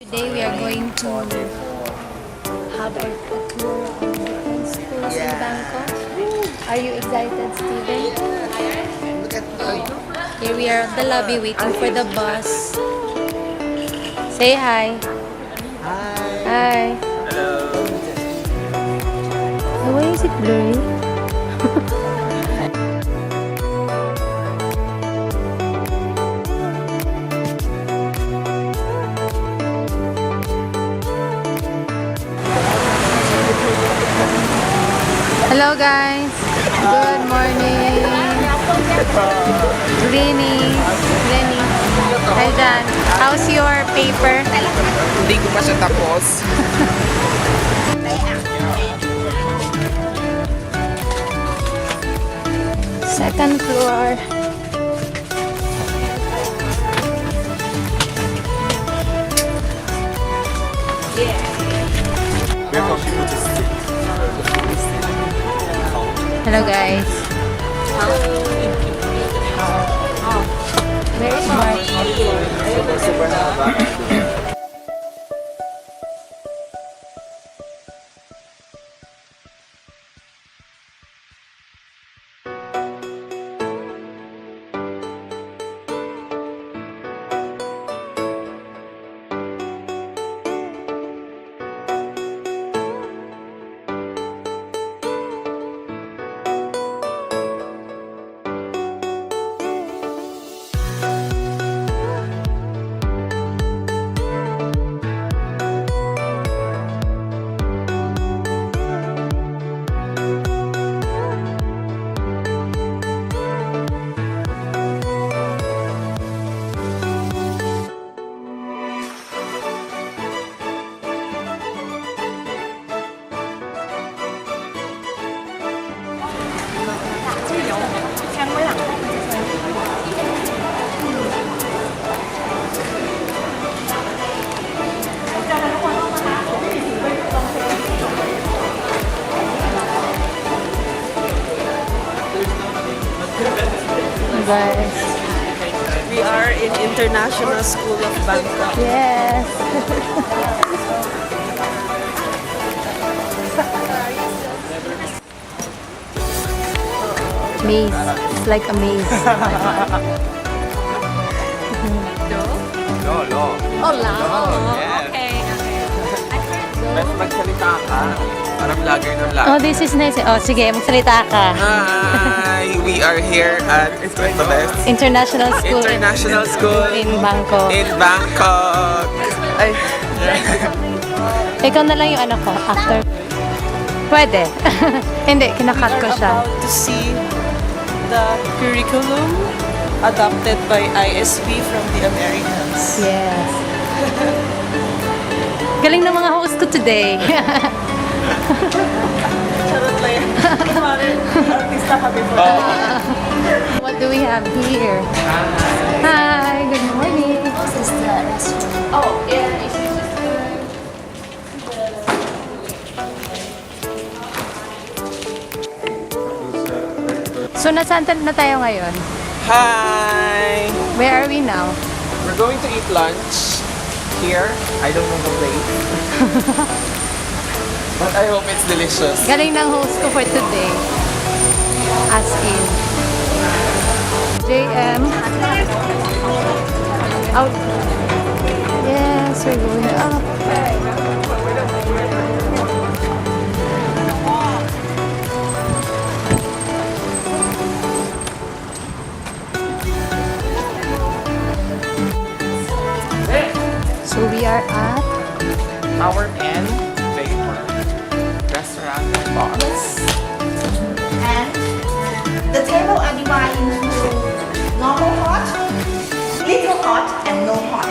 Today we are going to have a tour on different schools in Bangkok. Are you excited, Steven? Here we are at the lobby waiting for the bus. Say hi. Hi. Hello. Why is it blurry? Hello guys. Good morning. Lenny. Hi Dan. How's your paper? Hindi ko pa siya tapos. Second floor. Hello guys. Where is Mark? Guys. We are in International School of Bangkok. Yes. Maze. It's like a maze. Lolo. Hola. Yes. Okay. Mas magsalita ka. Parang vlogger ng vlog. Oh, this is nice. Oh, sige, magsalita ka. Hi! We are here at International School. International School In Bangkok. in Bangkok. Ay. Ikaw na lang yung ano ko, actor. Pwede. Hindi, kinakat ko siya. About to see the curriculum adopted by ISB from the Americans. Yes. Galing ng mga host ko today. Charot lang yan. Artista ka before. What do we have here? Hi, good morning. Oh, yeah. So, nasaan na tayo ngayon? Hi! Where are we now? We're going to eat lunch here. I don't know the place. But I hope it's delicious. Galing ng host ko for today. As in. JM. Out. Yes, we're going up. So we are at Our N Vapor Restaurant and Bars. And the table are divided into normal hot, little hot, and no hot.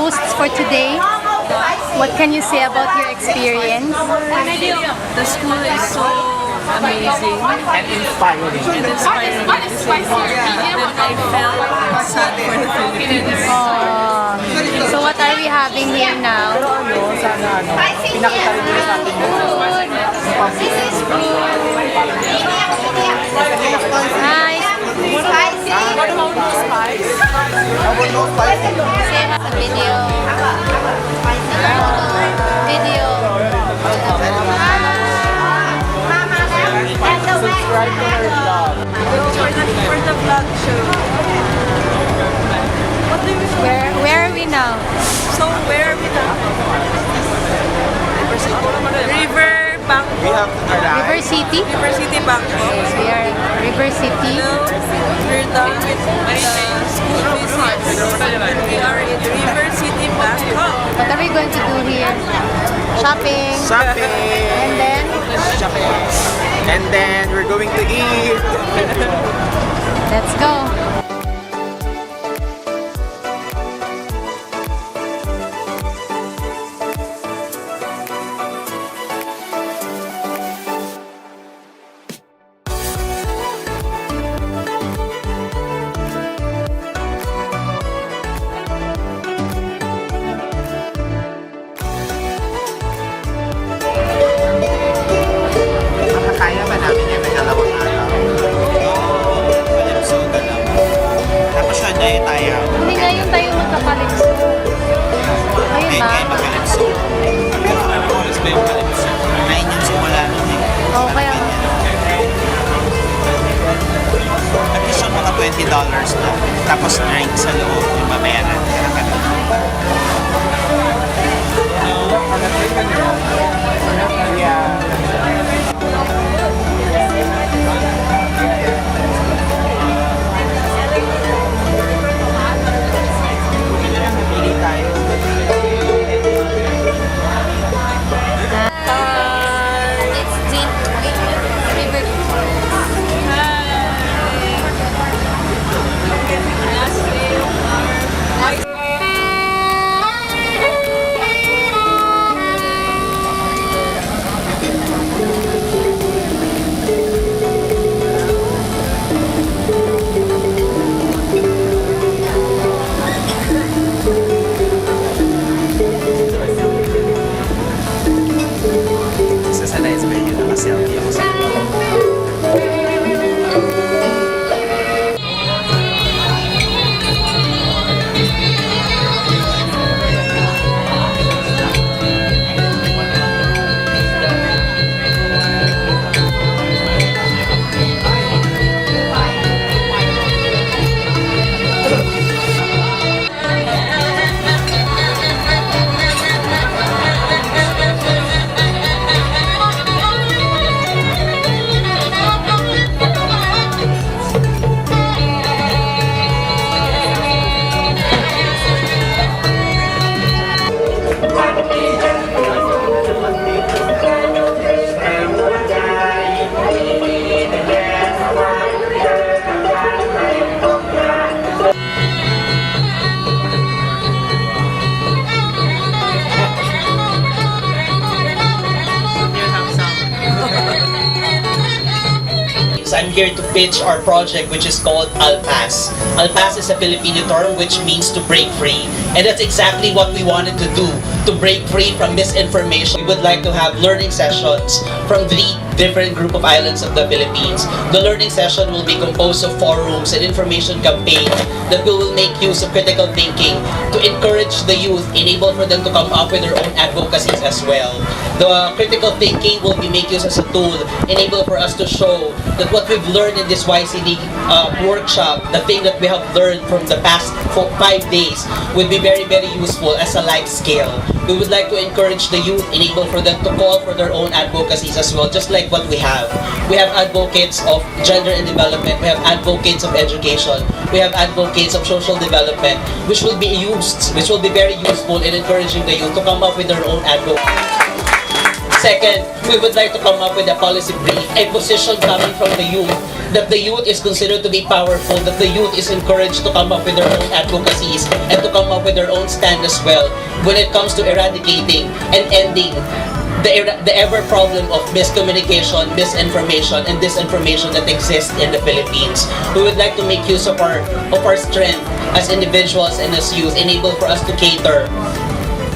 Posts for today. What can you say about your experience? The school is so amazing And inspiring. and inspiring. At the same time, that I felt sad for the Philippines. having here now. Sana pinakita rin nila sa atin Hi. Video. Video. subscribe to her vlog. For the vlog show. What do you Where are we now? So where are we now? River Bangkok. We have to arrive. River City? River City Bangkok. We are River City. Hello. We're done with the school visits. We are in River City Bangkok. What are we going to do here? Shopping. Shopping. And then? Shopping. And then we're going to eat. Let's go. Makakaya ba namin yan ng dalawang araw? So, tapos siya na yung tayo. Hindi ngayon tayo magkakalikso. Ayun ba? Makalimso. Ano oras ba yung makalimso? 9 yung simula nun eh. Oo, kaya At least yung mga $20 na. Tapos 9 sa loob yung babayaran. Pili tayo. it's River. Sasanay sa medyo nakaselfie ako sa I'm here to pitch our project, which is called Alpas. Alpas is a Filipino term which means to break free. And that's exactly what we wanted to do, to break free from misinformation. We would like to have learning sessions from 3 different group of islands of the Philippines. The learning session will be composed of forums and information campaign that we will make use of critical thinking to encourage the youth, enable for them to come up with their own advocacies as well. The critical thinking will be made use as a tool, enable for us to show that what we've learned in this YSEALI workshop, the thing that we have learned from the past 5 days, would be very, very useful as a life skill. We would like to encourage the youth, enable for them to call for their own advocacies as well, just like what we have. We have advocates of gender and development, we have advocates of education, we have advocates of social development, which will be very useful in encouraging the youth to come up with their own advocacy. Second, we would like to come up with a policy brief, a position coming from the youth, that the youth is considered to be powerful, that the youth is encouraged to come up with their own advocacies and to come up with their own stand as well when it comes to eradicating and ending the ever problem of miscommunication, misinformation, and disinformation that exists in the Philippines. We would like to make use of our strength as individuals and as youth, enable for us to cater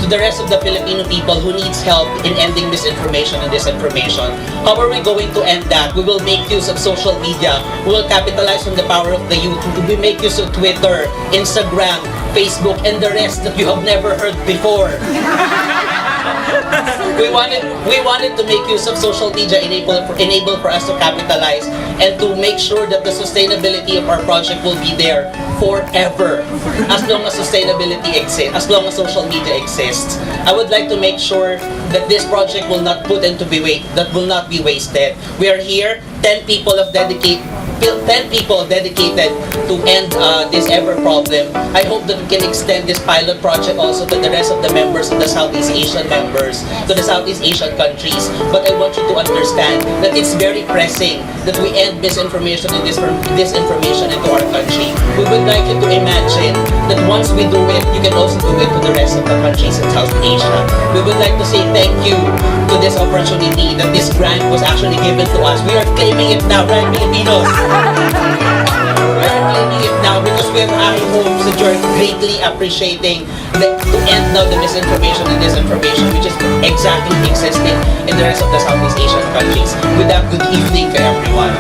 to the rest of the Filipino people who needs help in ending misinformation and disinformation. How are we going to end that? We will make use of social media. We will capitalize on the power of the youth. We make use of Twitter, Instagram, Facebook, and the rest that you have never heard before. We wanted to make use of social media, enable for us to capitalize and to make sure that the sustainability of our project will be there forever, as long as sustainability exists, as long as social media exists. I would like to make sure that this project will not will not be wasted. We are here, 10 people dedicated to end this ever problem. I hope that we can extend this pilot project also to the rest of the members of the Southeast Asian members, to the Southeast Asian countries. But I want you to understand that it's very pressing that we end misinformation and disinformation into our country. We would like you to imagine that once we do it, you can also do it to the rest of the countries in South Asia. We would like to say thank you to this opportunity that this grant was actually given to us. We are claiming it now, right, Filipinos? We are claiming it now because we have high hopes that you're greatly appreciating to end now the misinformation and disinformation which is exactly existing in the rest of the Southeast Asian countries. With that, good evening to everyone.